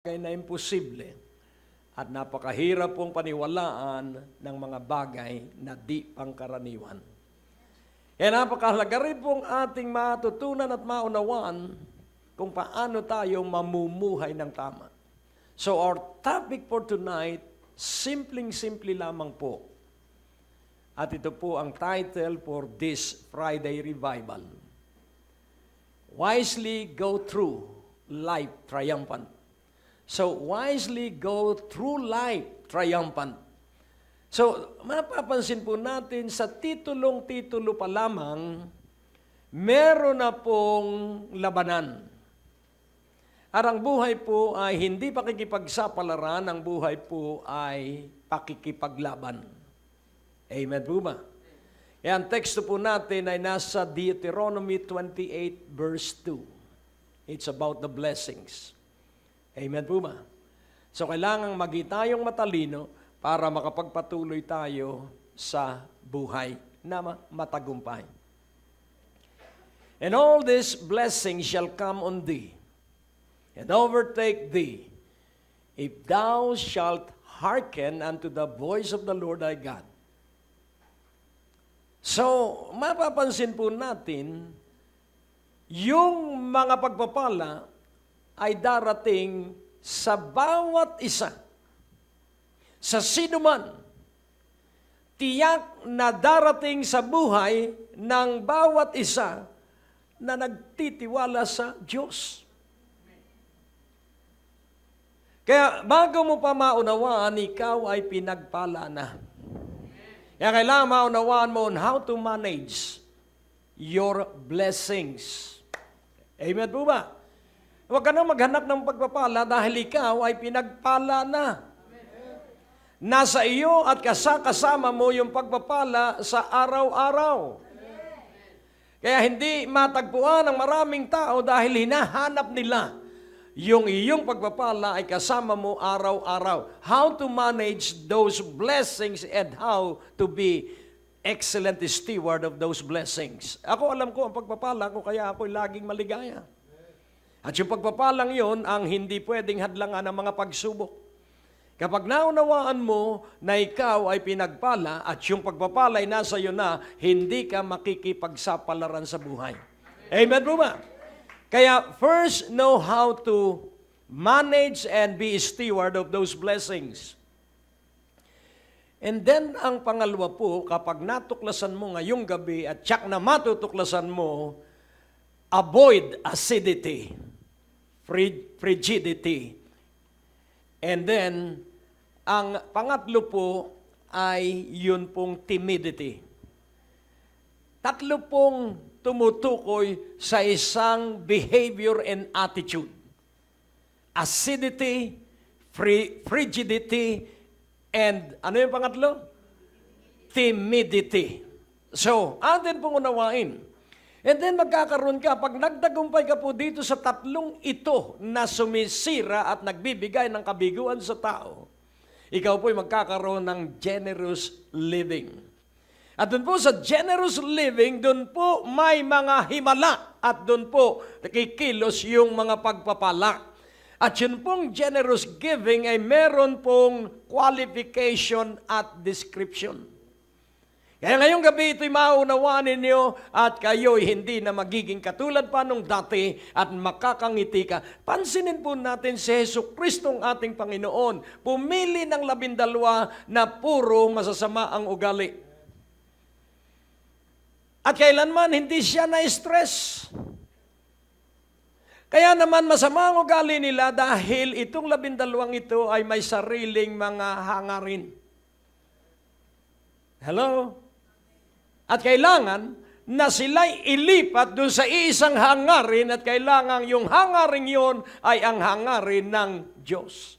na imposible at napakahirap pong paniwalaan ng mga bagay na di pangkaraniwan. Napakahalaga rin pong ating matutunan at maunawaan kung paano tayo mamumuhay ng tama. So our topic for tonight, simpleng-simple lamang po. At ito po ang title for this Friday Revival. Wisely go through life triumphant. So, wisely go through life triumphant. So, mapapansin po natin sa titulo pa lamang, meron na pong labanan. At ang buhay po ay hindi pakikipagsapalaran, ang buhay po ay pakikipaglaban. Amen po ba? Yan, teksto po natin ay nasa Deuteronomy 28 verse 2. It's about the blessings. Amen po ba? So, kailangang tayong matalino para makapagpatuloy tayo sa buhay na matagumpay. And all these blessings shall come on thee, and overtake thee, if thou shalt hearken unto the voice of the Lord thy God. So, mapapansin po natin, yung mga pagpapala ay darating sa bawat isa. Sa sinuman, tiyak na darating sa buhay ng bawat isa na nagtitiwala sa Diyos. Kaya bago mo pa maunawaan, ikaw ay pinagpala na. Kaya kailangan maunawaan mo on how to manage your blessings. Amen po ba? Huwag ka na maghanap ng pagpapala dahil ikaw ay pinagpala na. Nasa iyo at kasama mo yung pagpapala sa araw-araw. Kaya hindi matagpuan ng maraming tao dahil hinahanap nila yung iyong pagpapala ay kasama mo araw-araw. How to manage those blessings and how to be excellent steward of those blessings. Ako alam ko ang pagpapala ko kaya ako'y laging maligaya. At yung pagpapalang yon ang hindi pwedeng hadlangan ng mga pagsubok. Kapag naunawaan mo na ikaw ay pinagpala at yung pagpapala ay nasa iyo na, hindi ka makikipagsapalaran sa buhay. Amen po ba? Kaya first, know how to manage and be a steward of those blessings. And then, ang pangalawa po, kapag natuklasan mo ngayong gabi at tiyak na matutuklasan mo, avoid acidity, frigidity. And then, ang pangatlo po ay yun pong timidity. Tatlo pong tumutukoy sa isang behavior and attitude. Acidity, frigidity, and ano yung pangatlo? Timidity. So, atin pong unawain. And then magkakaroon ka, pag nagtagumpay ka po dito sa tatlong ito na sumisira at nagbibigay ng kabiguan sa tao, ikaw po'y magkakaroon ng generous living. At doon po sa generous living, doon po may mga himala at doon po nakikilos yung mga pagpapala. At yun pong generous giving ay meron pong qualification at description. Kaya ngayong gabi ito'y maunawaan ninyo at kayo'y hindi na magiging katulad pa nung dati at makakangiti ka. Pansinin po natin si Hesus Kristong ating Panginoon. Pumili ng 12 na puro masasama ang ugali. At kailanman hindi siya na-stress. Kaya naman masama ang ugali nila dahil itong 12 ito ay may sariling mga hangarin. Hello? At kailangan na sila'y ilipat doon sa isang hangarin at kailangan yung hangarin yon ay ang hangarin ng Diyos.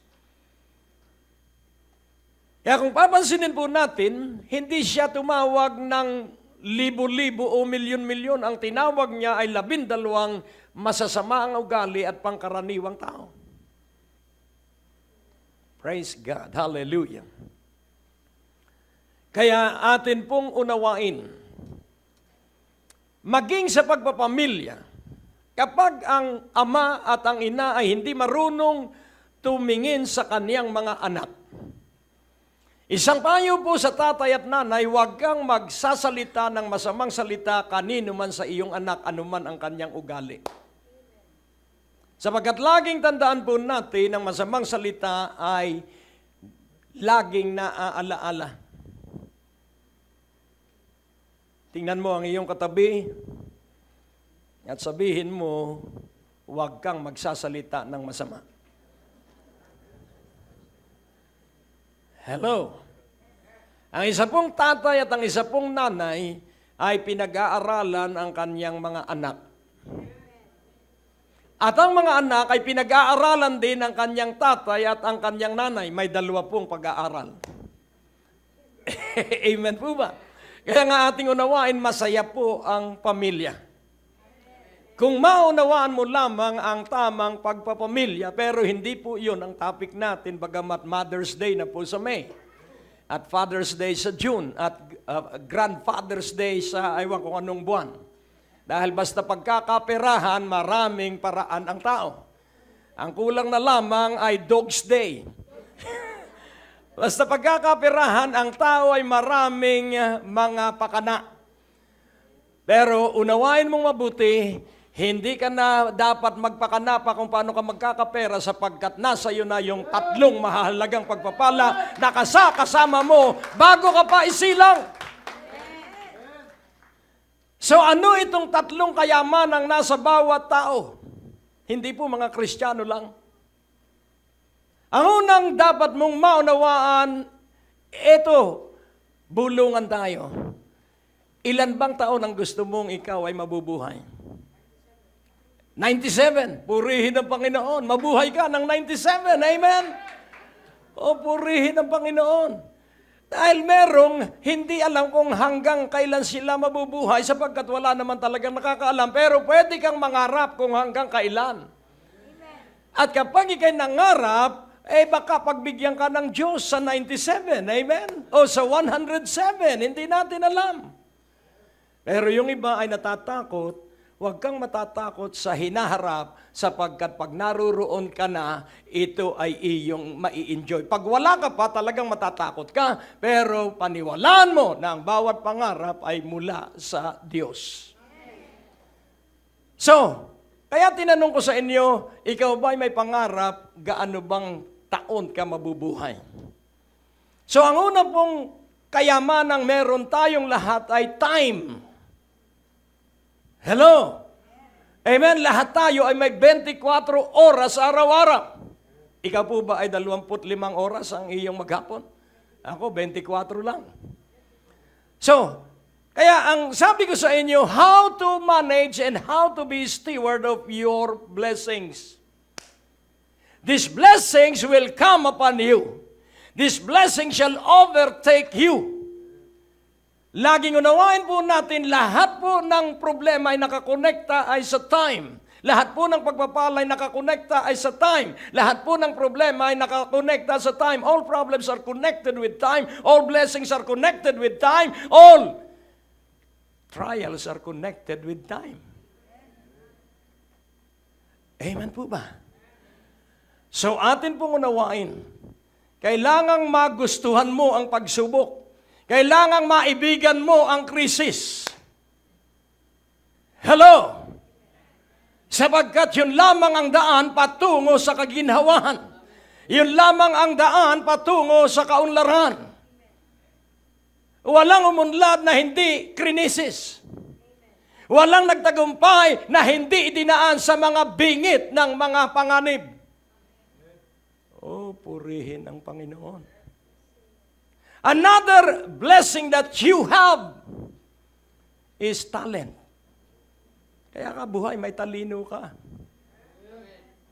Kaya kung papansinin po natin, hindi siya tumawag ng libo-libo o milyon-milyon. Ang tinawag niya ay 12 masasama ang ugali at pangkaraniwang tao. Praise God. Hallelujah. Kaya atin pong unawain, maging sa pagpapamilya, kapag ang ama at ang ina ay hindi marunong tumingin sa kaniyang mga anak. Isang payo po sa tatay at nanay, huwag kang magsasalita ng masamang salita kanino man sa iyong anak, anuman ang kanyang ugali. Sapagkat laging tandaan po natin, ang masamang salita ay laging naaalaala. Tingnan mo ang iyong katabi at sabihin mo, huwag kang magsasalita ng masama. Hello. Ang isa pong tatay at ang isa pong nanay ay pinag-aaralan ang kanyang mga anak. At ang mga anak ay pinag-aaralan din ang kanyang tatay at ang kanyang nanay. May dalawa pong pag-aaral. Amen po ba? Kaya nga ating unawain, masaya po ang pamilya. Kung maunawaan mo lamang ang tamang pagpapamilya, pero hindi po yun ang topic natin, bagamat Mother's Day na po sa May, at Father's Day sa June, at Grandfather's Day sa aywan kung anong buwan. Dahil basta pagkakaperahan, maraming paraan ang tao. Ang kulang na lamang ay Dog's Day. Basta pagkakaperahan, ang tao ay maraming mga pakana. Pero unawain mong mabuti, hindi ka na dapat magpakana pa kung paano ka magkakapera sapagkat nasa iyo na yung tatlong mahalagang pagpapala na kasama mo bago ka pa isilang. So ano itong tatlong kayamanang nasa bawat tao? Hindi po mga Kristiyano lang. Ang unang dapat mong maunawaan, ito, bulungan tayo. Ilan bang taon ang gusto mong ikaw ay mabubuhay? 97. Purihin ang Panginoon. Mabuhay ka ng 97. Amen? O, purihin ang Panginoon. Dahil merong hindi alam kung hanggang kailan sila mabubuhay sapagkat wala naman talagang nakakaalam. Pero pwede kang mangarap kung hanggang kailan. At kapag ikay nangarap, baka pagbigyan ka ng Diyos sa 97. Amen? O sa 107. Hindi natin alam. Pero yung iba ay natatakot, huwag kang matatakot sa hinaharap sapagkat pag naruroon ka na, ito ay iyong mai-enjoy. Pag wala ka pa, talagang matatakot ka, pero paniwalaan mo na ang bawat pangarap ay mula sa Diyos. So, kaya tinanong ko sa inyo, ikaw ba ay may pangarap, gaano bang taon ka mabubuhay? So, ang una pong kayamanang meron tayong lahat ay time. Hello? Amen? Lahat tayo ay may 24 oras araw-araw. Ikaw po ba ay 25 oras ang iyong maghapon? Ako, 24 lang. So, kaya ang sabi ko sa inyo, how to manage and how to be steward of your blessings. These blessings will come upon you. These blessings shall overtake you. Laging unawain po natin, lahat po ng problema ay nakakonekta ay sa time. Lahat po ng pagpapala ay nakakonekta ay sa time. Lahat po ng problema ay nakakonekta sa time. All problems are connected with time. All blessings are connected with time. All trials are connected with time. Amen po ba? So atin pong unawain, kailangang magustuhan mo ang pagsubok. Kailangang maibigan mo ang krisis. Hello? Sapagkat yun lamang ang daan patungo sa kaginhawahan. Yun lamang ang daan patungo sa kaunlaran. Walang umunlad na hindi krisis. Walang nagtagumpay na hindi idinaan sa mga bingit ng mga panganib. Oh, purihin ang Panginoon. Another blessing that you have is talent. Kaya ka buhay, may talino ka.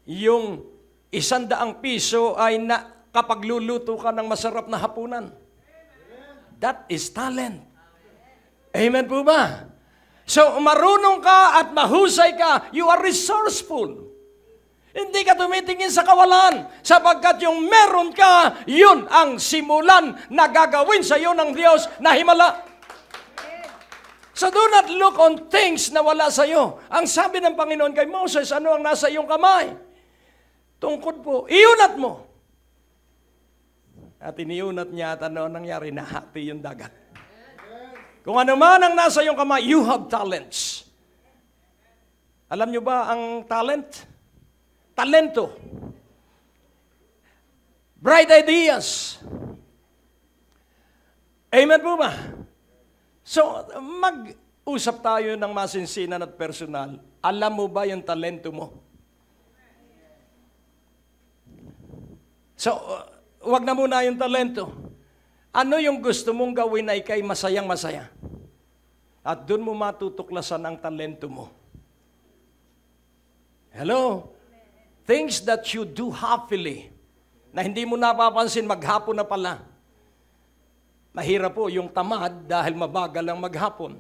Yung 100 piso ay kapag luluto ka ng masarap na hapunan. That is talent. Amen po ba? So, marunong ka at mahusay ka, you are resourceful. Hindi ka tumitingin sa kawalan, sapagkat yung meron ka, yun ang simulan na gagawin sa iyo ng Diyos na himala. So do not look on things na wala sa iyo. Ang sabi ng Panginoon kay Moses, ano ang nasa iyong kamay? Tungkod po, iunat mo. At iniunat niya at ano nangyari? Nahati yung dagat. Kung ano man ang nasa iyong kamay, you have talents. Alam niyo ba ang talent? Talento. Bright ideas. Amen po ba? So, mag-usap tayo ng masinsinan at personal. Alam mo ba yung talento mo? So, wag na muna yung talento. Ano yung gusto mong gawin na ikay masayang-masaya? At doon mo matutuklasan ang talento mo. Hello? Things that you do happily, na hindi mo napapansin maghapon na pala. Mahirap po yung tamad dahil mabagal ang maghapon.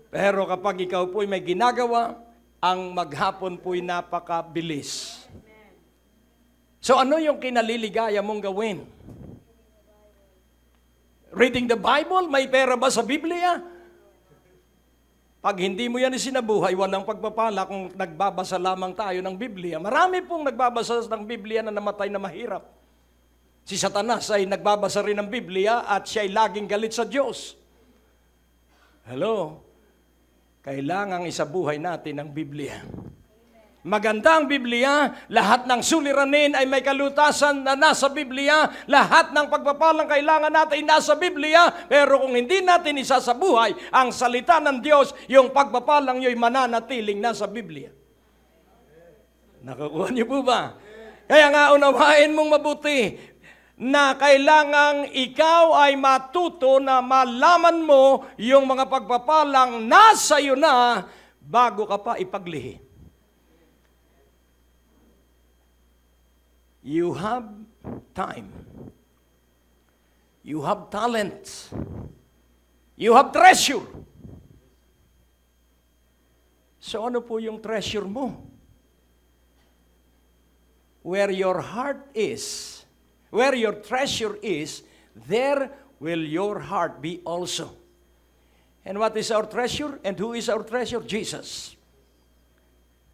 Pero kapag ikaw po'y may ginagawa, ang maghapon po'y napakabilis. So ano yung kinaliligaya mong gawin? Reading the Bible? May pera ba sa Biblia? Pag hindi mo yan isinabuhay, walang pagpapala kung nagbabasa lamang tayo ng Biblia. Marami pong nagbabasa ng Biblia na namatay na mahirap. Si Satanas ay nagbabasa rin ng Biblia at siya ay laging galit sa Diyos. Hello? Kailangang isabuhay natin ang Biblia. Maganda ang Biblia, lahat ng suliranin ay may kalutasan na nasa Biblia, lahat ng pagpapalang kailangan natin nasa Biblia, pero kung hindi natin isasabuhay ang salita ng Diyos, yung pagpapalang yo'y mananatiling nasa Biblia. Nakukuha niyo po ba? Kaya nga unawain mong mabuti na kailangang ikaw ay matuto na malaman mo yung mga pagpapalang nasa iyo na bago ka pa ipaglihi. You have time. You have talent. You have treasure. So ano po yung treasure mo? Where your heart is, where your treasure is, there will your heart be also. And what is our treasure? And who is our treasure? Jesus.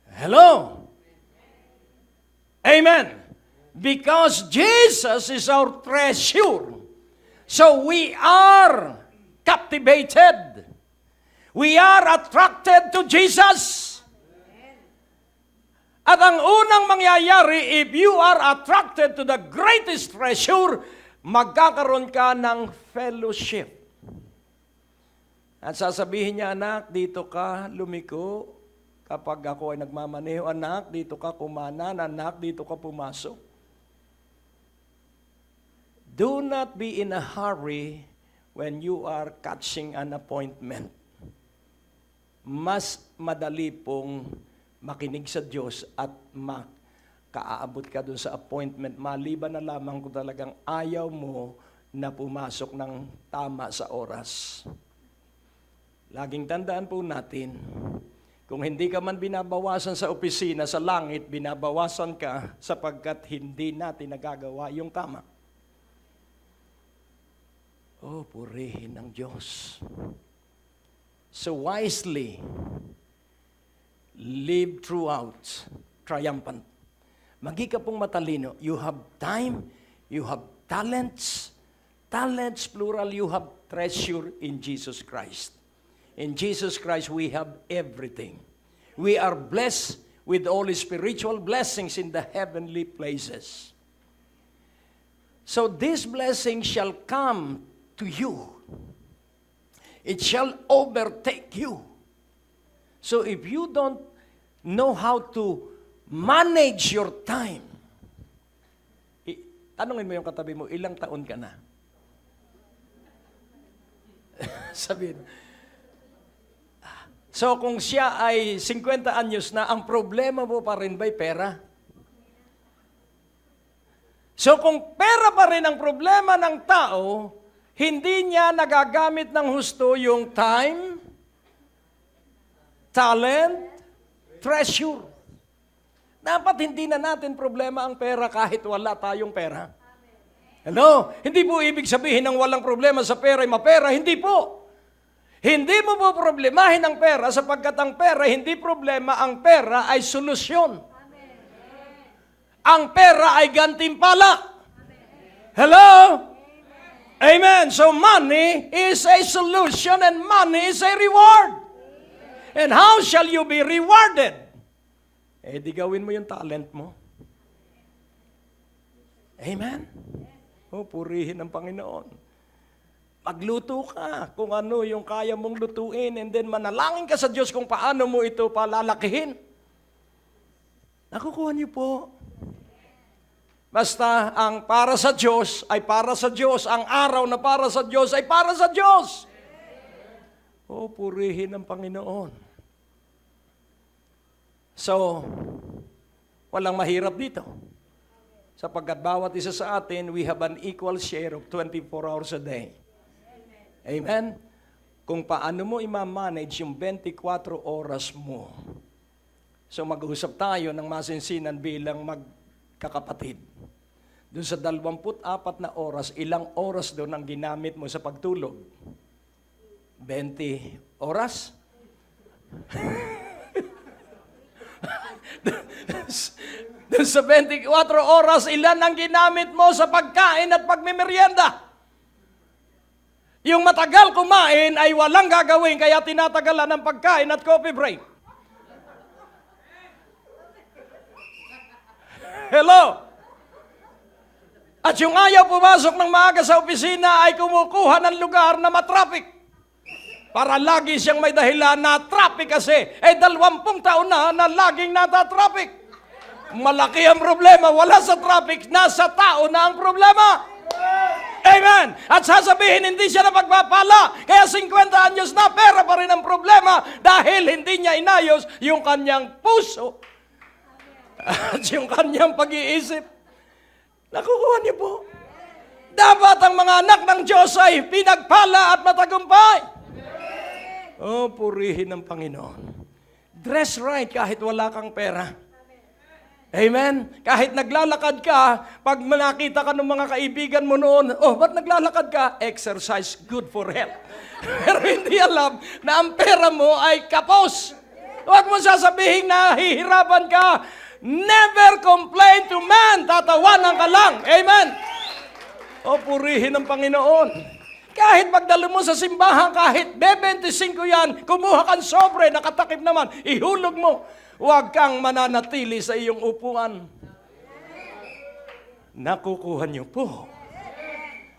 Hello? Amen. Because Jesus is our treasure. So we are captivated. We are attracted to Jesus. At ang unang mangyayari, if you are attracted to the greatest treasure, magkakaroon ka ng fellowship. At sasabihin niya, anak, dito ka lumiko. Kapag ako ay nagmamaneho, anak, dito ka kumanan, anak, dito ka pumasok. Do not be in a hurry when you are catching an appointment. Mas madali pong makinig sa Diyos at makaaabot ka dun sa appointment. Maliban na lamang kung talagang ayaw mo na pumasok ng tama sa oras. Laging tandaan po natin, kung hindi ka man binabawasan sa opisina, sa langit, binabawasan ka sapagkat hindi natin nagagawa yung tama. Oh, purihin ng Diyos. So wisely, live throughout, triumphant. Magi ka pong matalino. You have time, you have talents. Talents, plural, you have treasure in Jesus Christ. In Jesus Christ, we have everything. We are blessed with all spiritual blessings in the heavenly places. So this blessing shall come to you. It shall overtake you. So if you don't know how to manage your time, tanungin mo yung katabi mo, ilang taon ka na? Sabihin. So kung siya ay 50 anyos na, ang problema mo pa rin ba'y pera? So kung pera pa rin ang problema ng tao, hindi niya nagagamit ng husto yung time, talent, treasure. Dapat hindi na natin problema ang pera kahit wala tayong pera. Hello? Hindi po ibig sabihin ng walang problema sa pera ay mapera. Hindi po. Hindi mo po problemahin ang pera sapagkat ang pera, hindi problema, ang pera ay solusyon. ang pera ay gantimpala. Hello? Amen. So money is a solution and money is a reward. And how shall you be rewarded? Di gawin mo yung talent mo. Amen. Purihin ang Panginoon. Magluto ka kung ano yung kaya mong lutuin and then manalangin ka sa Diyos kung paano mo ito palalakihin. Nakukuha niyo po. Basta ang para sa Diyos ay para sa Diyos. Ang araw na para sa Diyos ay para sa Diyos. Purihin ang Panginoon. So, walang mahirap dito. Sapagkat bawat isa sa atin, we have an equal share of 24 hours a day. Amen? Kung paano mo i-manage yung 24 oras mo. So mag-uusap tayo ng masinsinan bilang magkakapatid. Doon sa 24 na oras, ilang oras doon ang ginamit mo sa pagtulog? 20 oras? Doon sa 24 oras, ilan ang ginamit mo sa pagkain at pagmimerienda? Yung matagal kumain ay walang gagawin, kaya tinatagalan ng pagkain at coffee break. Hello? At yung ayaw pumasok ng maaga sa opisina ay kumukuha ng lugar na matraffic. Para lagi siyang may dahilan na traffic kasi. 20 taon na laging nata-traffic. Malaki ang problema. Wala sa traffic, nasa tao na ang problema. Amen. At sasabihin, hindi siya napagpapala. Kaya 50 anyos na, pera pa rin ang problema dahil hindi niya inayos yung kanyang puso. At yung kanyang pag-iisip. Nakukuha niyo po. Dapat ang mga anak ng Diyos ay pinagpala at matagumpay. Purihin ng Panginoon. Dress right kahit wala kang pera. Amen? Kahit naglalakad ka, pag nakita ka ng mga kaibigan mo noon, ba't naglalakad ka? Exercise, good for health. Pero hindi alam na ang pera mo ay kapos. Huwag mo sasabihin na hihirapan ka. Never complain to man. Tatawanan ka lang. Amen? Purihin ng Panginoon. Kahit pagdalo mo sa simbahan, kahit 25 yan, kumuha kang sobre, nakatakip naman, ihulog mo. Huwag kang mananatili sa iyong upuan. Nakukuha niyo po.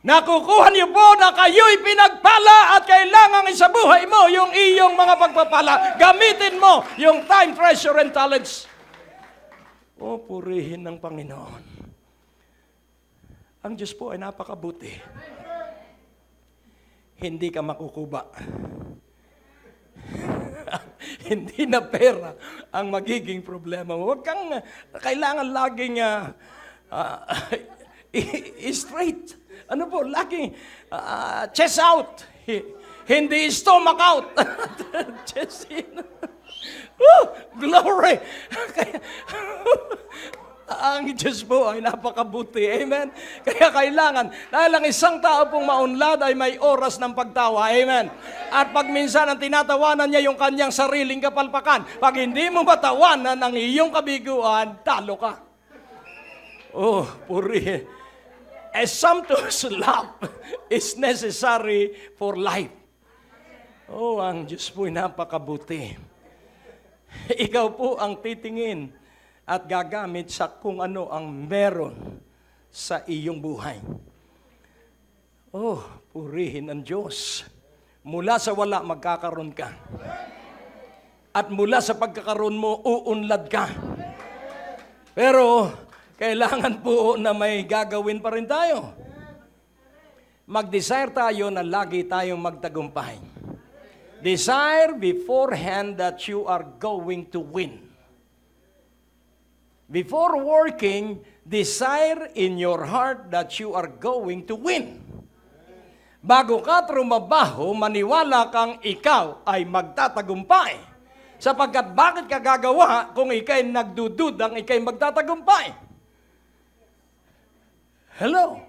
Nakukuha niyo po na kayo'y pinagpala at kailangan isabuhay mo yung iyong mga pagpapala. Gamitin mo yung time, treasure, and talents. Purihin ng Panginoon. Ang Diyos po ay napakabuti. Hindi ka makukuba. Hindi na pera ang magiging problema mo. Huwag kang, kailangan laging straight. Ano po, laging chest out. Hindi stomach out. Chest in. Glory! Ang Diyos po ay napakabuti. Amen? Kaya kailangan, dahil ang isang tao pong maunlad ay may oras ng pagtawa. Amen? At pag minsan ang tinatawanan niya yung kanyang sariling kapalpakan, pag hindi mo matawanan ang iyong kabiguan, talo ka. Puri. A sumptuous laugh is necessary for life. Ang Diyos po ay napakabuti. Ikaw po ang titingin at gagamit sa kung ano ang meron sa iyong buhay. Purihin ang Diyos. Mula sa wala, magkakaroon ka. At mula sa pagkakaroon mo, uunlad ka. Pero, kailangan po na may gagawin pa rin tayo. Mag-desire tayo na lagi tayong magtagumpay. Desire beforehand that you are going to win. Before working, desire in your heart that you are going to win. Bago ka trumabaho, maniwala kang ikaw ay magtatagumpay. Sapagkat bakit ka gagawa kung ikay nagdududang ikay magtatagumpay? Hello?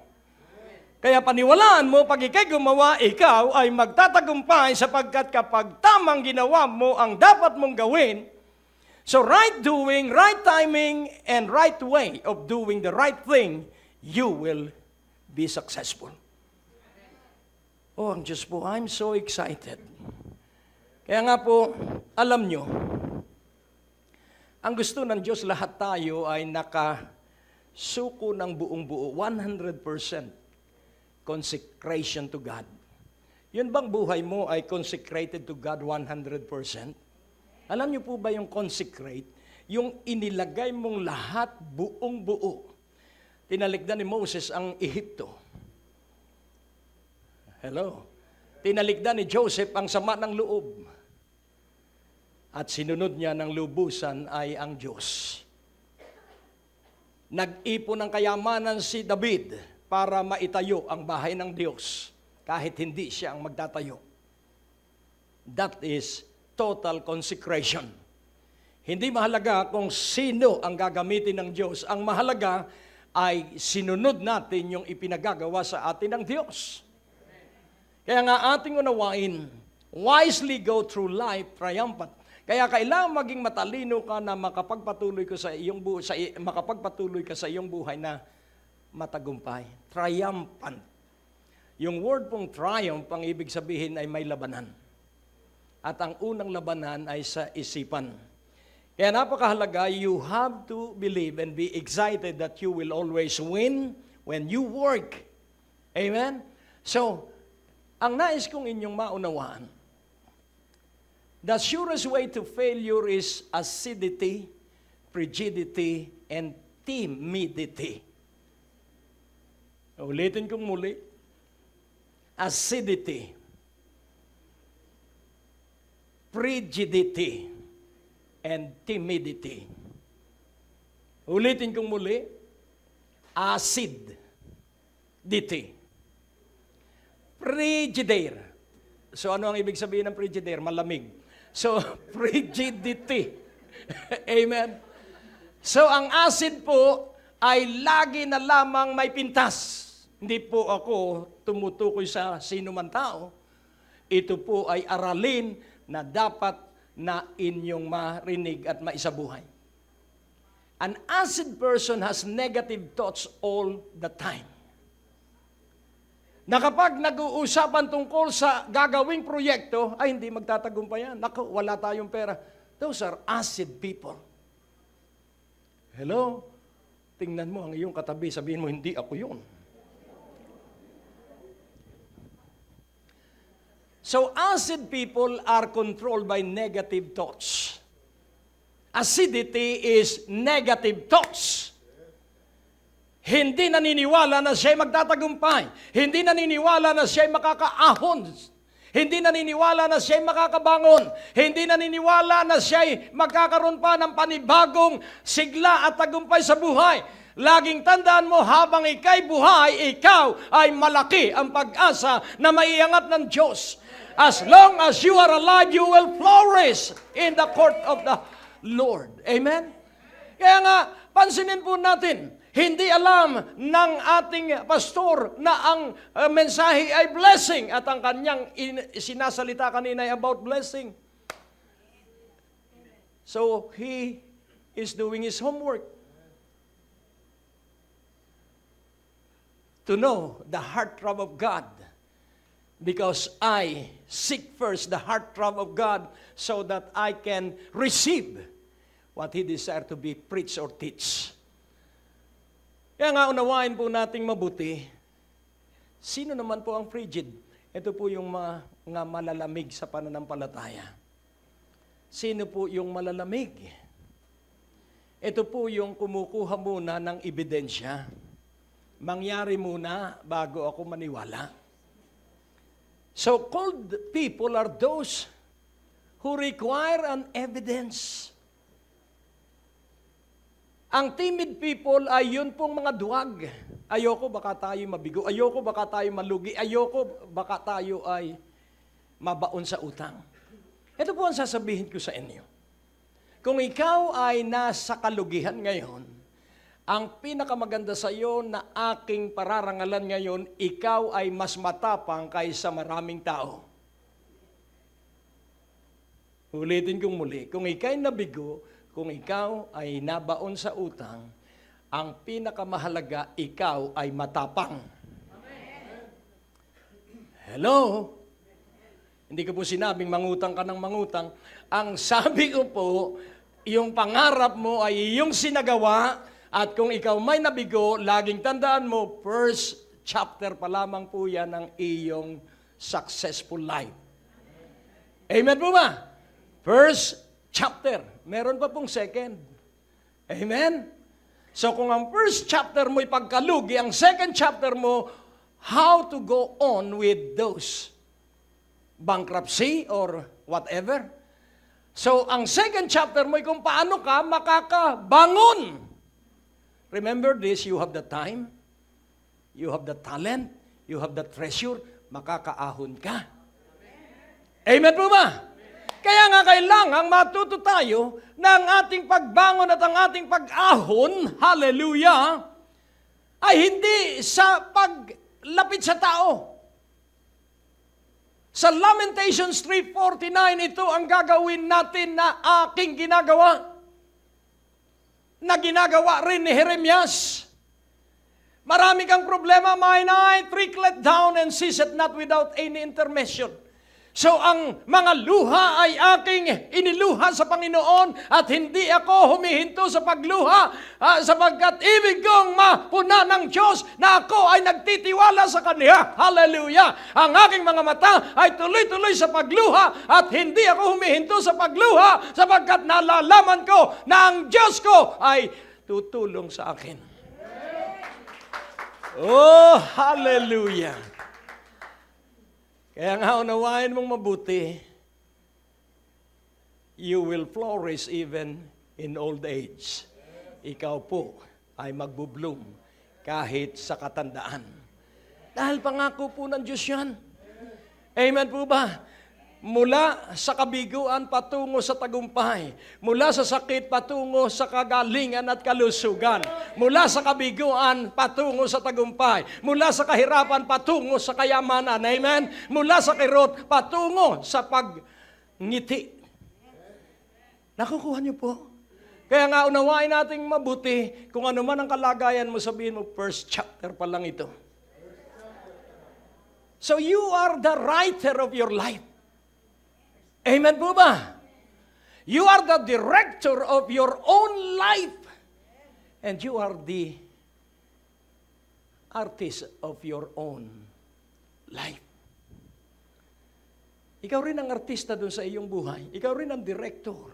Kaya paniwalaan mo, pag ikay gumawa, ikaw ay magtatagumpay sapagkat kapag tamang ginawa mo ang dapat mong gawin, So right doing, right timing, and right way of doing the right thing, you will be successful. Oh, ang Diyos po, I'm so excited. Kaya nga po, alam nyo, ang gusto ng Diyos, lahat tayo ay nakasuko ng buong buo, 100% consecration to God. Yun bang buhay mo ay consecrated to God 100%? Alam niyo po ba yung consecrate? Yung inilagay mong lahat buong buo. Tinalikdan ni Moses ang Ehipto. Hello? Tinalikdan ni Joseph ang sama ng loob. At sinunod niya ng lubusan ay ang Diyos. Nag-ipon ng kayamanan si David para maitayo ang bahay ng Diyos kahit hindi siya ang magtatayo. That is total consecration. Hindi mahalaga kung sino ang gagamitin ng Diyos. Ang mahalaga ay sinunod natin yung ipinagagawa sa atin ng Diyos. Kaya nga ating unawain, wisely go through life triumphant. Kaya kailangan maging matalino ka na makapagpatuloy ka sa iyong buhay na matagumpay. Triumphant. Yung word pong triumph, ang ibig sabihin ay may labanan. At ang unang labanan ay sa isipan. Kaya napakahalaga, you have to believe and be excited that you will always win when you work. Amen? So, ang nais kong inyong maunawaan, the surest way to failure is acidity, frigidity, and timidity. Ulitin kong muli. Acidity, frigidity, and timidity. Ulitin kong muli. Acidity. Frigidaire. So ano ang ibig sabihin ng frigidaire? Malamig. So, frigidity. Amen. So, ang acid po ay lagi na lamang may pintas. Hindi po ako tumutukoy sa sino man tao. Ito po ay aralin na dapat na inyong marinig at maisabuhay. An acid person has negative thoughts all the time. Na kapag nag-uusapan tungkol sa gagawing proyekto, ay hindi magtatagumpay yan. Naku, wala tayong pera. Those are acid people. Hello? Tingnan mo ang iyong katabi, sabihin mo, hindi ako yun. So, acid people are controlled by negative thoughts. Acidity is negative thoughts. Hindi naniniwala na siya'y magtatagumpay. Hindi naniniwala na siya'y makakaahon. Hindi naniniwala na siya'y makakabangon. Hindi naniniwala na siya'y magkakaroon pa ng panibagong sigla at tagumpay sa buhay. Laging tandaan mo, habang ika'y buhay, ikaw ay malaki ang pag-asa na maiangat ng Diyos. As long as you are alive, you will flourish in the court of the Lord. Amen? Kaya nga, pansinin po natin, hindi alam ng ating pastor na ang mensahe ay blessing at ang kanyang sinasalita kanina ay about blessing. So, he is doing his homework to know the heartthrob of God. Because I seek first the heartthrob of God so that I can receive what He desires to be preached or teach. Kaya nga unawain po nating mabuti, sino naman po ang frigid? Ito po yung mga malalamig sa pananampalataya. Sino po yung malalamig? Ito po yung kumukuha muna ng ebidensya. Mangyari muna bago ako maniwala. So, cold people are those who require an evidence. Ang timid people ay yun pong mga duwag. Ayoko baka tayo mabigo. Ayoko baka tayo malugi. Ayoko baka tayo ay mabaon sa utang. Ito po ang sasabihin ko sa inyo. Kung ikaw ay nasa kalugihan ngayon, ang pinakamaganda sa iyo na aking pararangalan ngayon, ikaw ay mas matapang kaysa maraming tao. Ulitin kong muli, kung ikaw'y nabigo, kung ikaw ay nabaon sa utang, ang pinakamahalaga, ikaw ay matapang. Hello? Hindi ko po sinabing mangutang ka ng mangutang. Ang sabi ko po, yung pangarap mo ay iyong sinagawa, at kung ikaw may nabigo, laging tandaan mo, first chapter pa lamang po yan ng iyong successful life. Amen po ba? First chapter. Meron pa pong second. Amen? So kung ang first chapter mo ipagkalugi, ang second chapter mo, how to go on with those bankruptcy or whatever. So ang second chapter mo ay kung paano ka makakabangon. Remember this, you have the time, you have the talent, you have the treasure, makakaahon ka. Amen po ba? Kaya nga kailangang matuto tayo ng ating pagbangon at ang ating pag-ahon, hallelujah, ay hindi sa paglapit sa tao. Sa Lamentations 3:49, ito ang gagawin natin na aking ginagawa. Na ginagawa rin ni Jeremias. Marami kang problema, mine eye trickleth down and ceaseth not without any intermission. So ang mga luha ay aking iniluha sa Panginoon at hindi ako humihinto sa pagluha sapagkat ibig kong mapuna ng Diyos na ako ay nagtitiwala sa Kanya. Hallelujah! Ang aking mga mata ay tuloy-tuloy sa pagluha at hindi ako humihinto sa pagluha sapagkat nalalaman ko na ang Diyos ko ay tutulong sa akin. Oh, hallelujah! Kaya nga unawain mong mabuti, you will flourish even in old age. Ikaw po ay magbubloom kahit sa katandaan. Dahil pangako po ng Diyos yan. Amen po ba? Mula sa kabiguan patungo sa tagumpay. Mula sa sakit patungo sa kagalingan at kalusugan. Mula sa kabiguan patungo sa tagumpay. Mula sa kahirapan patungo sa kayamanan. Amen? Mula sa kirot patungo sa pagngiti. Nakukuha niyo po? Kaya nga unawain nating mabuti kung ano man ang kalagayan mo, sabihin mo, first chapter pa lang ito. So you are the writer of your life. Amen po ba? You are the director of your own life. And you are the artist of your own life. Ikaw rin ang artista dun sa iyong buhay. Ikaw rin ang director.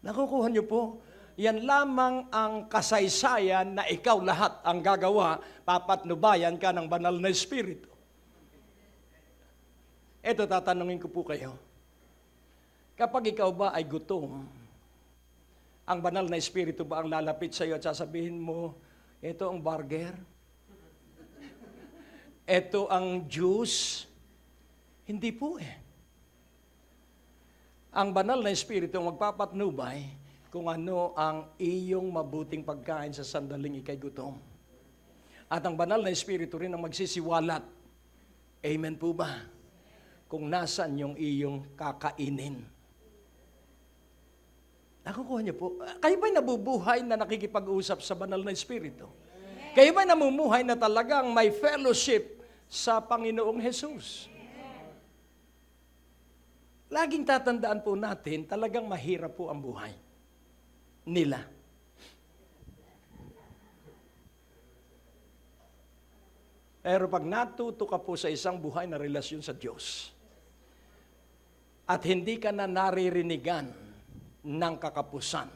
Nakukuha niyo po? Yan lamang ang kasaysayan na ikaw lahat ang gagawa, papatnubayan ka ng banal na Espiritu. Ito, tatanungin ko po kayo. Kapag ikaw ba ay gutom, ang banal na Espiritu ba ang lalapit sa iyo at sasabihin mo, ito ang burger, ito ang juice? Hindi po eh. Ang banal na Espiritu ang magpapatnubay kung ano ang iyong mabuting pagkain sa sandaling ikay gutom. At ang banal na Espiritu rin ang magsisiwalat. Amen po ba? Kung nasan yung iyong kakainin. Nakukuha niyo po? Kayo ba'y nabubuhay na nakikipag-usap sa banal na Espiritu? Kayo ba'y namumuhay na talagang may fellowship sa Panginoong Jesus? Laging tatandaan po natin, talagang mahirap po ang buhay nila. Pero pag natuto ka po sa isang buhay na relasyon sa Diyos, at hindi ka na naririnigan ng kakapusan.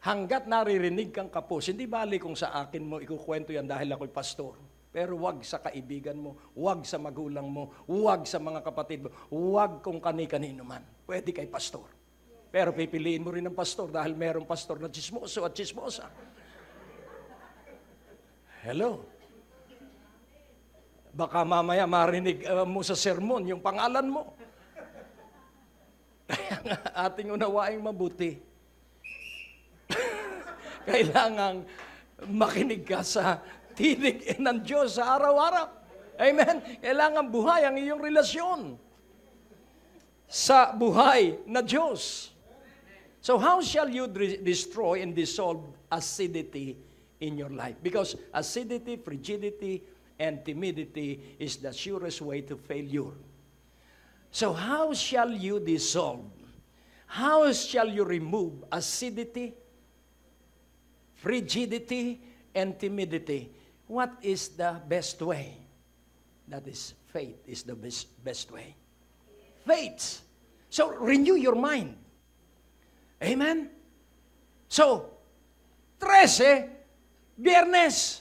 Hanggat naririnig kang kapos, hindi bali kung sa akin mo ikukwento yan dahil ako'y pastor. Pero wag sa kaibigan mo, wag sa magulang mo, wag sa mga kapatid mo, wag kung kani-kanino man. Pwede kay pastor. Pero pipiliin mo rin ng pastor dahil merong pastor na chismoso at chismosa. Hello? Baka mamaya marinig mo sa sermon yung pangalan mo. Kaya nga ating unawaing mabuti. Kailangang makinig ka sa tinig ng Diyos sa araw-araw. Amen? Kailangan buhay ang iyong relasyon sa buhay na Diyos. So how shall you destroy and dissolve acidity in your life? Because acidity, frigidity, and timidity is the surest way to failure. So how shall you dissolve? How shall you remove acidity, frigidity, and timidity? What is the best way? That is, faith is the best way. Faith. So renew your mind. Amen? So, 13, Biyernes.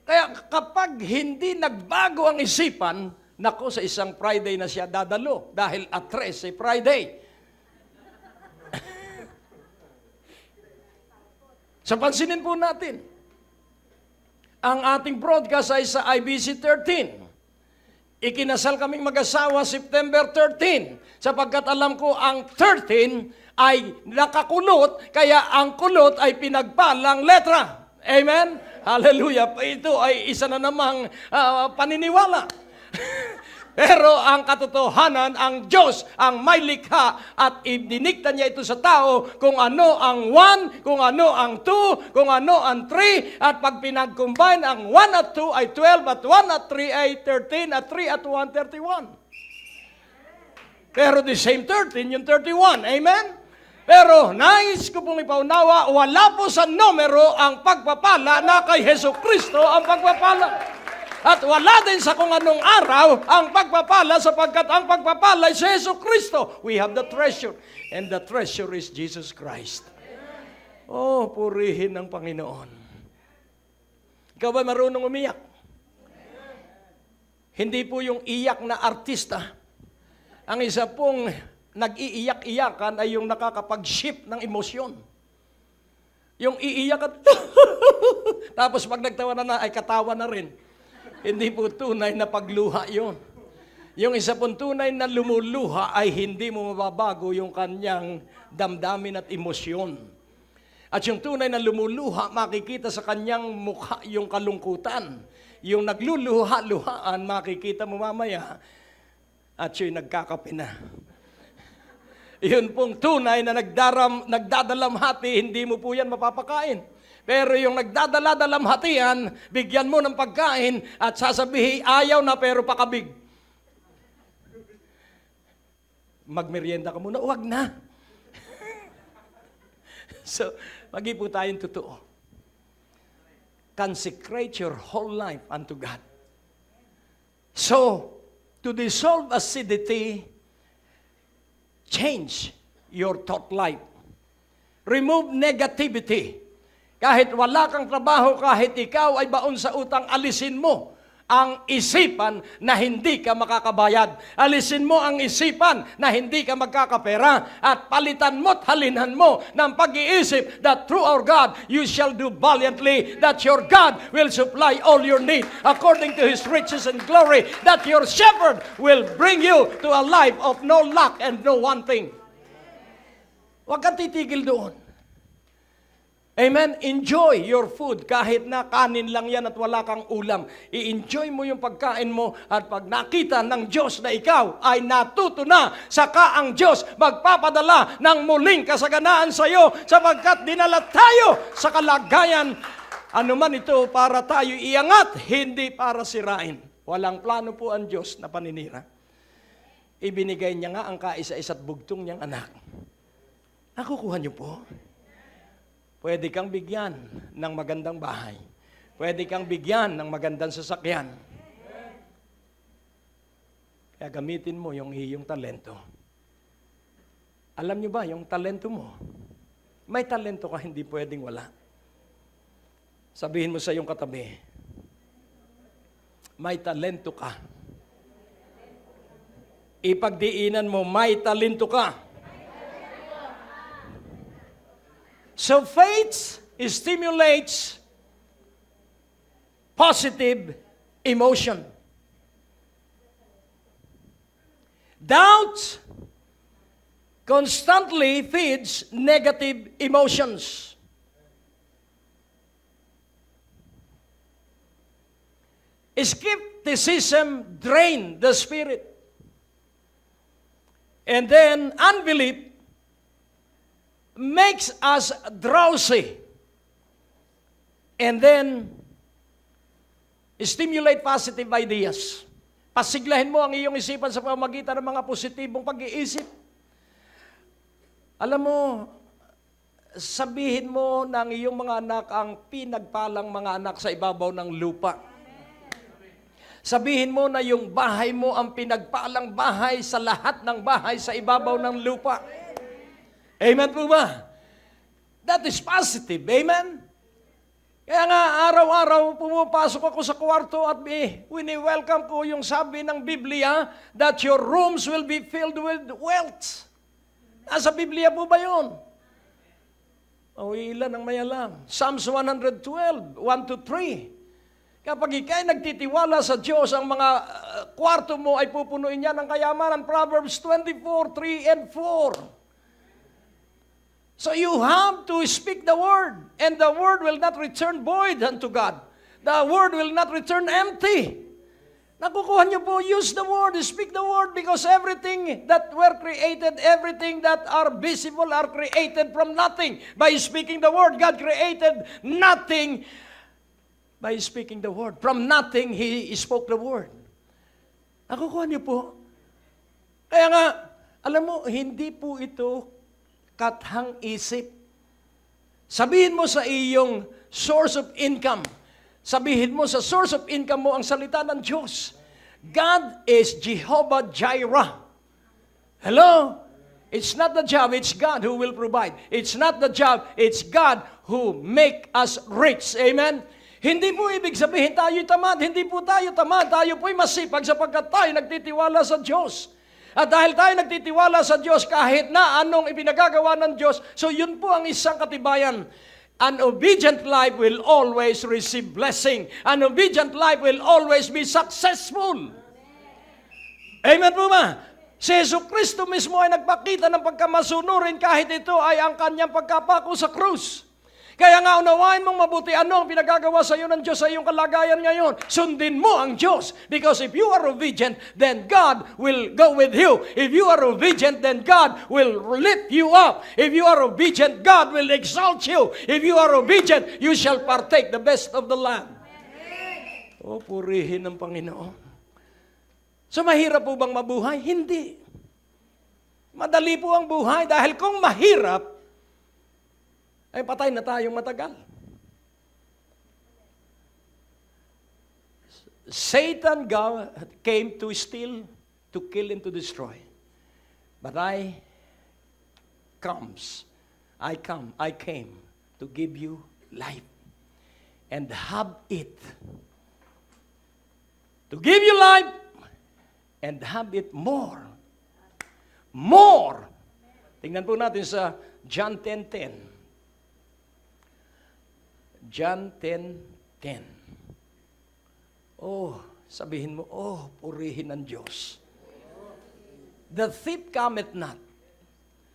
Kaya kapag hindi nagbago ang isipan, nako, sa isang Friday na siya dadalo dahil at 13 Friday. So, pansinin po natin, ang ating broadcast ay sa IBC 13. Ikinasal kaming mag-asawa September 13, sapagkat alam ko ang 13 ay nakakulot, kaya ang kulot ay pinagpalang letra. Amen? Hallelujah. Ito ay isa na namang paniniwala. Pero ang katotohanan, ang Diyos ang may likha at idinikta niya ito sa tao kung ano ang 1, kung ano ang 2, kung ano ang 3, at pag pinag-combine ang 1 at 2 ay 12, at 1 at 3 ay 13, at 3 at 1, 31. Pero the same 13, yung 31. Amen? Pero nais ko pong ipaunawa, wala po sa numero ang pagpapala na kay Hesus Kristo ang pagpapala. At wala din sa kung anong araw ang pagpapala, sapagkat ang pagpapala ay si Hesus Kristo. We have the treasure, and the treasure is Jesus Christ. Oh, purihin ng Panginoon. Ikaw ba marunong umiyak? Hindi po yung iyak na artista. Ang isa pong nag-iiyak-iyakan ay yung nakakapag-shift ng emosyon. Yung iiyak at tapos pag nagtawa na ay katawa na rin. Hindi po tunay na pagluha yun. Yung isa pong tunay na lumuluha ay hindi mo mababago yung kanyang damdamin at emosyon. At yung tunay na lumuluha, makikita sa kanyang mukha yung kalungkutan. Yung nagluluha-luhaan, makikita mo mamaya, at yung nagkakape na. Yun pong tunay na nagdadalamhati, hindi mo po yan mapapakain. Pero yung nagdadala-dalamhatian, bigyan mo ng pagkain at sasabihin, ayaw na pero pakabig. Magmerienda ka muna, huwag na. So, magi po tayong totoo. Consecrate your whole life unto God. So, to dissolve acidity, change your thought life. Remove negativity. Kahit wala kang trabaho, kahit ikaw ay baon sa utang, alisin mo ang isipan na hindi ka makakabayad. Alisin mo ang isipan na hindi ka magkakapera at palitan mo't halinhan mo ng pag-iisip that through our God you shall do valiantly, that your God will supply all your need according to His riches and glory, that your shepherd will bring you to a life of no lack and no wanting. Huwag kang titigil doon. Amen? Enjoy your food kahit na kanin lang yan at wala kang ulam. I-enjoy mo yung pagkain mo at pag nakita ng Diyos na ikaw ay natuto na, saka ang Diyos magpapadala ng muling kasaganaan sa iyo sapagkat dinala tayo sa kalagayan. Ano man ito para tayo iangat, hindi para sirain. Walang plano po ang Diyos na paninira. Ibinigay niya nga ang kaisa-isa't bugtong niyang anak. Nakukuha niyo po? Pwede kang bigyan ng magandang bahay. Pwede kang bigyan ng magandang sasakyan. Kaya gamitin mo yung iyong talento. Alam niyo ba, yung talento mo, may talento ka, hindi pwedeng wala. Sabihin mo sa iyong katabi, may talento ka. Ipagdiinan mo, may talento ka. So faith stimulates positive emotion. Doubt constantly feeds negative emotions. Skepticism drains the spirit. And then unbelief makes us drowsy. And then, stimulate positive ideas. Pasiglahin mo ang iyong isipan sa pamamagitan ng mga positibong pag-iisip. Alam mo, sabihin mo ng iyong mga anak ang pinagpalang mga anak sa ibabaw ng lupa. Sabihin mo na yung bahay mo ang pinagpalang bahay sa lahat ng bahay sa ibabaw ng lupa. Amen po ba? That is positive. Amen? Kaya nga, araw-araw pumapasok ako sa kwarto at wini-welcome ko yung sabi ng Biblia that your rooms will be filled with wealth. Nasa Biblia po ba yun? O ilan ang may alam? Psalms 112, 1-3. Kapag ikay nagtitiwala sa Diyos, ang mga kwarto mo ay pupunuin niya ng kayamanan. Proverbs 24, 3 and 4. So you have to speak the word, and the word will not return void unto God. The word will not return empty. Nakukuha niyo po, use the word, speak the word, because everything that were created, everything that are visible are created from nothing. By speaking the word, God created nothing by speaking the word. From nothing, He spoke the word. Nakukuha niyo po. Kaya nga, alam mo, hindi po ito kathang isip. Sabihin mo sa iyong source of income. Sabihin mo sa source of income mo ang salita ng Diyos. God is Jehovah Jireh. Hello? It's not the job, it's God who will provide. It's not the job, it's God who make us rich. Amen? Hindi po ibig sabihin tayo'y tamad. Hindi po tayo tamad. Tayo po'y masipag sapagkat tayo nagtitiwala sa Diyos. At dahil tayo nagtitiwala sa Diyos kahit na anong ipinagagawa ng Diyos, so yun po ang isang katibayan. An obedient life will always receive blessing. An obedient life will always be successful. Amen po ba? Si Jesucristo mismo ay nagpakita ng pagkamasunurin kahit ito ay ang kanyang pagkapako sa krus. Kaya nga unawain mong mabuti ano ang pinagagawa sa iyo ng Diyos sa iyong kalagayan ngayon. Sundin mo ang Diyos. Because if you are obedient, then God will go with you. If you are obedient, then God will lift you up. If you are obedient, God will exalt you. If you are obedient, you shall partake the best of the land. O, purihin ng Panginoon. So mahirap po bang mabuhay? Hindi. Madali po ang buhay dahil kung mahirap, ay patay na tayong matagal. Satan came to steal, to kill, and to destroy. But I came to give you life and have it. To give you life and have it more. More. Tingnan po natin sa John 10:10. John 10:10. Oh, sabihin mo, oh, purihin ng Diyos. The thief cometh not.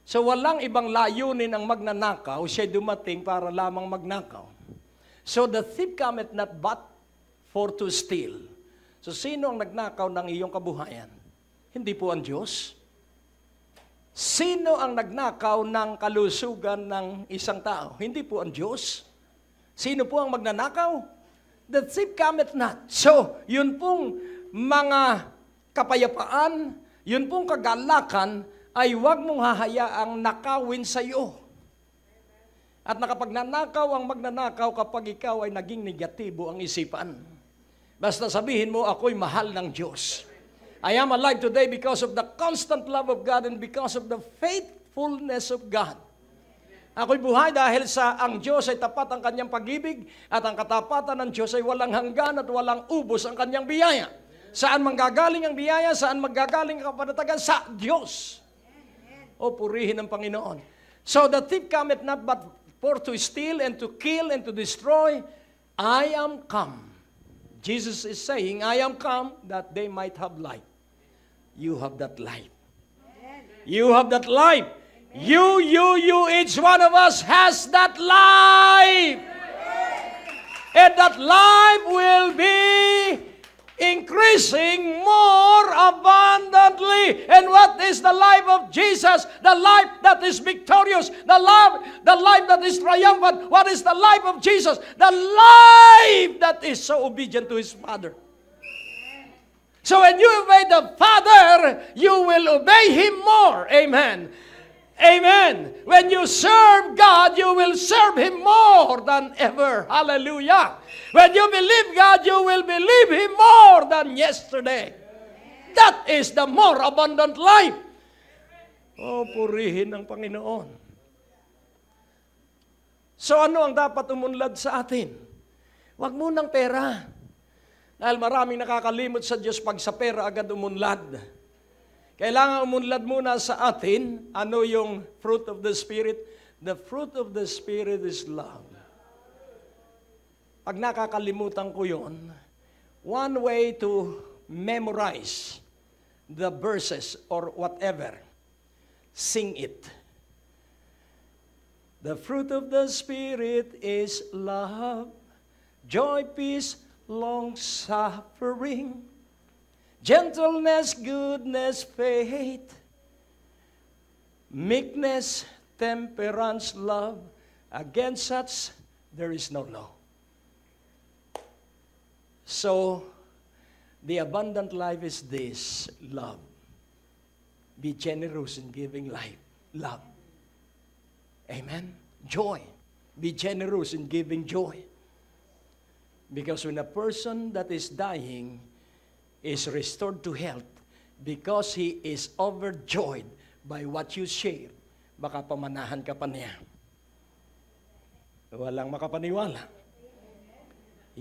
So walang ibang layunin ang magnanakaw, siya dumating para lamang magnakaw. So the thief cometh not but for to steal. So sino ang nagnakaw ng iyong kabuhayan? Hindi po ang Diyos. Sino ang nagnakaw ng kalusugan ng isang tao? Hindi po ang Diyos. Sino po ang magnanakaw? The thief cometh not. So, yun pong mga kapayapaan, yun pong kagalakan, ay huwag mong hahayaang nakawin sa iyo. At nakapagnanakaw ang magnanakaw kapag ikaw ay naging negatibo ang isipan. Basta sabihin mo, ako'y mahal ng Diyos. I am alive today because of the constant love of God and because of the faithfulness of God. Ako'y buhay dahil sa ang Diyos ay tapat ang kanyang pag-ibig at ang katapatan ng Diyos ay walang hanggan at walang ubos ang kanyang biyaya. Saan manggagaling ang biyaya? Saan manggagaling ang kapanatagan? Sa Diyos. O purihin ng Panginoon. So the thief cometh not but for to steal and to kill and to destroy. I am come. Jesus is saying, I am come that they might have life. You have that life. You have that life. You, each one of us has that life. And that life will be increasing more abundantly. And what is the life of Jesus? The life that is victorious. The life that is triumphant. What is the life of Jesus? The life that is so obedient to His Father. So when you obey the Father, you will obey Him more. Amen. Amen. When you serve God, you will serve Him more than ever. Hallelujah. When you believe God, you will believe Him more than yesterday. That is the more abundant life. Oh, purihin ang Panginoon. So ano ang dapat umunlad sa atin? Huwag munang pera. Dahil maraming nakakalimot sa Diyos pag sa pera agad umunlad. Kailangan umunlad muna sa atin, ano yung fruit of the Spirit? The fruit of the Spirit is love. Pag nakakalimutan ko yun, one way to memorize the verses or whatever, sing it. The fruit of the Spirit is love, joy, peace, long-suffering, gentleness, goodness, faith, meekness, temperance, love. Against such, there is no law. So, the abundant life is this, love. Be generous in giving life, love. Amen? Joy. Be generous in giving joy. Because when a person that is dying is restored to health because he is overjoyed by what you share, baka pamanahan ka pa niya. Walang makapaniwala.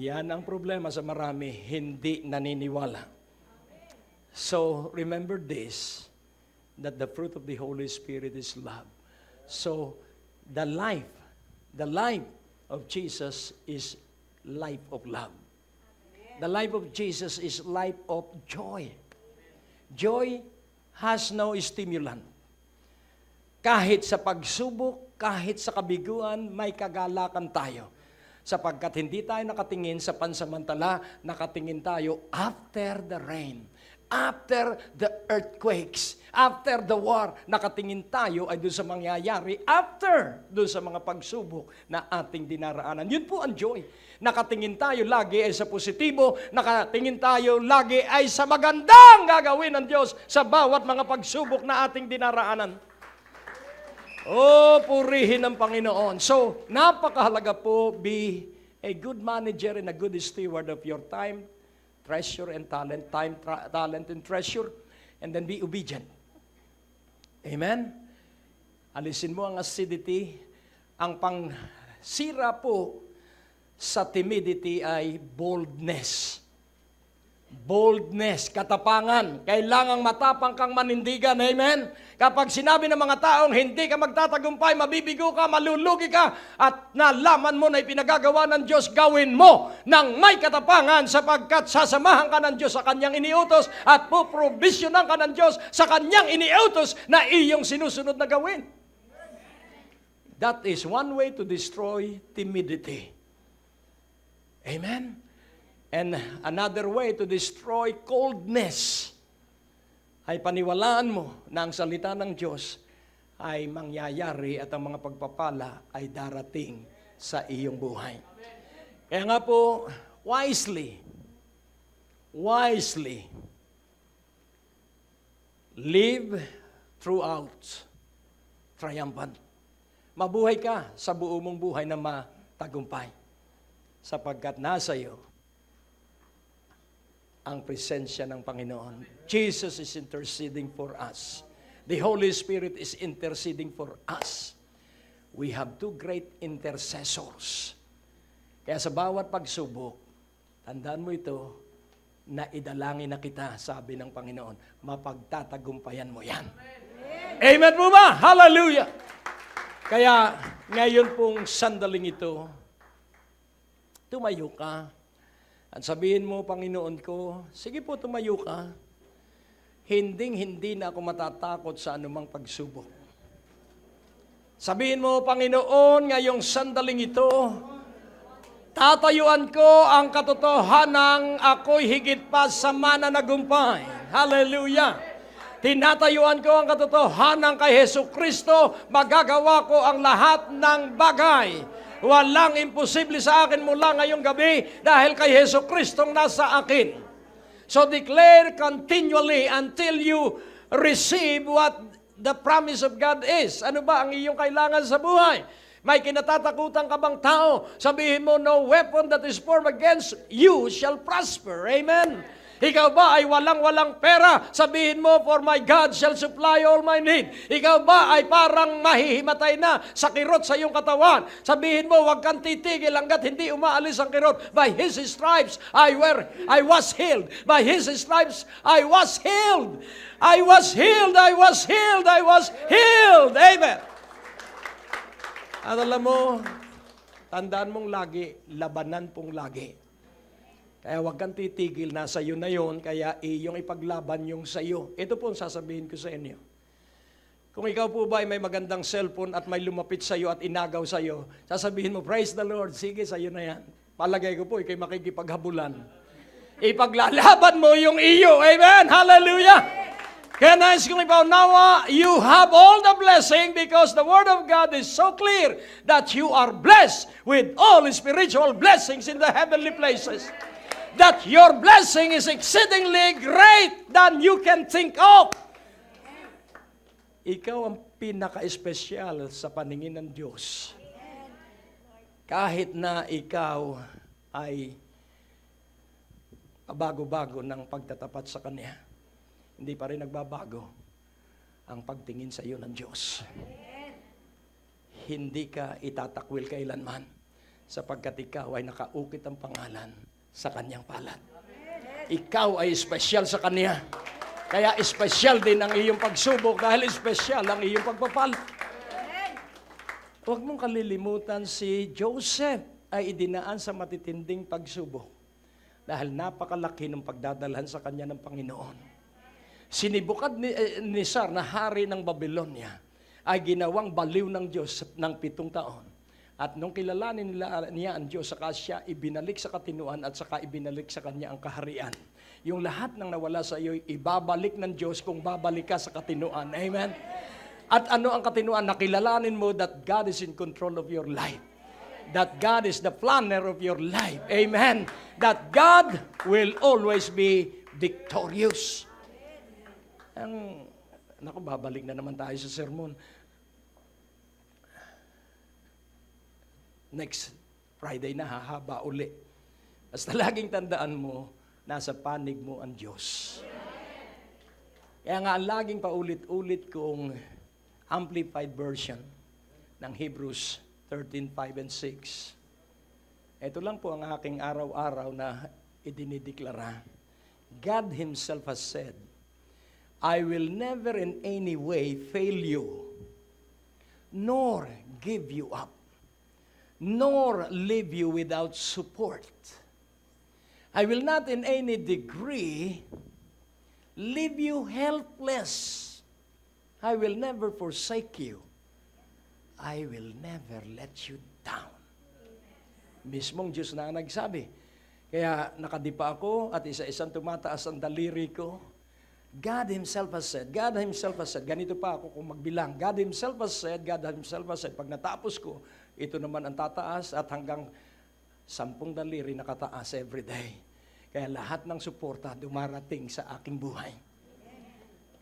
Yan ang problema sa marami, hindi naniniwala. So, remember this, that the fruit of the Holy Spirit is love. So, the life of Jesus is life of love. The life of Jesus is life of joy. Joy has no stimulant. Kahit sa pagsubok, kahit sa kabiguan, may kagalakan tayo. Sapagkat hindi tayo nakatingin sa pansamantala, nakatingin tayo after the rain, after the earthquakes, after the war. Nakatingin tayo ay doon sa mangyayari after doon sa mga pagsubok na ating dinaraanan. Yun po ang joy. Nakatingin tayo lagi ay sa positibo, nakatingin tayo lagi ay sa magandang gagawin ng Diyos sa bawat mga pagsubok na ating dinaraanan. Oh, purihin ng Panginoon. So, napakahalaga po, be a good manager and a good steward of your time, treasure and talent, talent and treasure, and then be obedient. Amen? Alisin mo ang acidity. Ang pangsira po sa timidity ay boldness. Boldness, katapangan. Kailangang matapang kang manindigan. Amen? Kapag sinabi ng mga taong hindi ka magtatagumpay, mabibigo ka, malulugi ka, at nalaman mo na ipinagagawa ng Diyos, gawin mo ng may katapangan sapagkat sasamahan ka ng Diyos sa Kanyang iniutos at puprovisionan ka ng Diyos sa Kanyang iniutos na iyong sinusunod na gawin. That is one way to destroy timidity. Amen? And another way to destroy coldness ay paniwalaan mo na ang salita ng Diyos ay mangyayari at ang mga pagpapala ay darating sa iyong buhay. Kaya nga po, wisely, live throughout triumphant. Mabuhay ka sa buo mong buhay na matagumpay sapagkat nasa iyo ang presensya ng Panginoon. Jesus is interceding for us. The Holy Spirit is interceding for us. We have two great intercessors. Kaya sa bawat pagsubok, tandaan mo ito, na idalangin na kita, sabi ng Panginoon, mapagtatagumpayan mo yan. Amen po ba? Hallelujah! Kaya ngayon pong sandaling ito, tumayo ka, at sabihin mo, Panginoon ko, sige po, tumayo ka. Hindi na ako matatakot sa anumang pagsubok. Sabihin mo, Panginoon, ngayong sandaling ito, Tatayuan ko ang katotohanang ako'y higit pa sa mananagumpay. Hallelujah! Tinatayuan ko ang katotohanan kay Hesus Kristo, magagawa ko ang lahat ng bagay. Walang imposible sa akin mula ngayong gabi dahil kay Hesus Kristong nasa akin. So declare continually until you receive what the promise of God is. Ano ba ang iyong kailangan sa buhay? May kinatatakutan ka bang tao? Sabihin mo, no weapon that is formed against you shall prosper. Amen? Ikaw ba ay walang-walang pera? Sabihin mo, for my God shall supply all my need. Ikaw ba ay parang mahihimatay na sa kirot sa iyong katawan? Sabihin mo, huwag kang titigil hanggat hindi umaalis ang kirot. By His stripes, I was healed. By His stripes, I was healed. I was healed, I was healed, I was healed. Amen. At alam mo, tandaan mong lagi, labanan pong lagi. Kaya huwag kang titigil, nasa iyo na yun, kaya iyong ipaglaban yung sa iyo. Ito po ang sasabihin ko sa inyo. Kung ikaw po ba ay may magandang cellphone at may lumapit sa iyo at inagaw sa iyo, sasabihin mo, praise the Lord, sige, sa iyo na yan. Palagay ko po, ikay makikipaghabulan. Ipaglalaban mo yung iyo. Amen? Hallelujah! Kaya nais kong ipaunawa, you have all the blessing because the Word of God is so clear that you are blessed with all spiritual blessings in the heavenly places. That your blessing is exceedingly great than you can think of. Ikaw ang pinaka-espesyal sa paningin ng Diyos. Kahit na ikaw ay bago-bago ng pagtatapat sa Kanya, hindi pa rin nagbabago ang pagtingin sa iyo ng Diyos. Hindi ka itatakwil kailanman sapagkat ikaw ay nakaukit ang pangalan sa Kanyang palad. Ikaw ay espesyal sa Kanya. Kaya espesyal din ang iyong pagsubok dahil espesyal ang iyong pagpapala. Huwag mong kalilimutan si Joseph ay idinaan sa matitinding pagsubok dahil napakalaki ng pagdadalhan sa kanya ng Panginoon. Si Nebukadnezar na hari ng Babylonia ay ginawang baliw ng Diyos ng 7 taon. At nung kilalanin niya ang Diyos, saka siya ibinalik sa katinuan at saka ibinalik sa kanya ang kaharian. Yung lahat ng nawala sa iyo, ibabalik ng Diyos kung babalik ka sa katinuan. Amen? At ano ang katinuan? Nakilalanin mo that God is in control of your life. That God is the planner of your life. Amen? That God will always be victorious. Babalik na naman tayo sa sermon. Next Friday na, hahaba uli. Basta laging tandaan mo, nasa panig mo ang Diyos. Kaya nga, laging paulit-ulit kong amplified version ng Hebrews 13:5 and 6. Ito lang po ang aking araw-araw na idinideklara. God Himself has said, I will never in any way fail you, nor give you up, nor leave you without support. I will not in any degree leave you helpless. I will never forsake you. I will never let you down. Mismong Diyos na nagsabi. Kaya nakadipa ako at isa-isang tumataas ang daliri ko. God Himself has said, God Himself has said, ganito pa ako kung magbilang. God Himself has said, God Himself has said. Pag natapos ko, ito naman ang tataas at hanggang 10 daliri nakataas every day. Kaya lahat ng suporta dumarating sa aking buhay.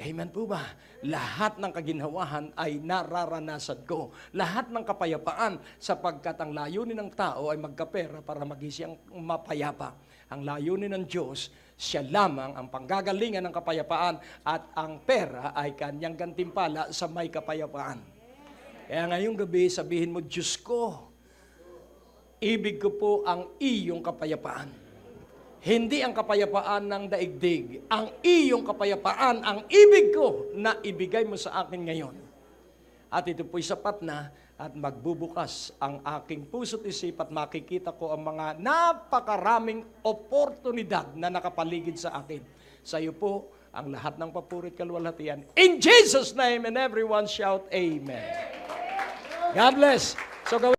Amen po ba? Lahat ng kaginhawahan ay nararanasan ko. Lahat ng kapayapaan sapagkat ang layunin ng tao ay magkapera para magising mapayapa. Ang layunin ng Diyos, siya lamang ang panggagalingan ng kapayapaan at ang pera ay kanyang gantimpala sa may kapayapaan. Kaya ngayong gabi sabihin mo, Diyos ko, ibig ko po ang iyong kapayapaan. Hindi ang kapayapaan ng daigdig. Ang iyong kapayapaan, ang ibig ko na ibigay mo sa akin ngayon. At ito po'y sapat na at magbubukas ang aking puso't isip at makikita ko ang mga napakaraming oportunidad na nakapaligid sa akin. Sa iyo po ang lahat ng papurit kaluwalhatian. In Jesus' name, and everyone shout, Amen. God bless. So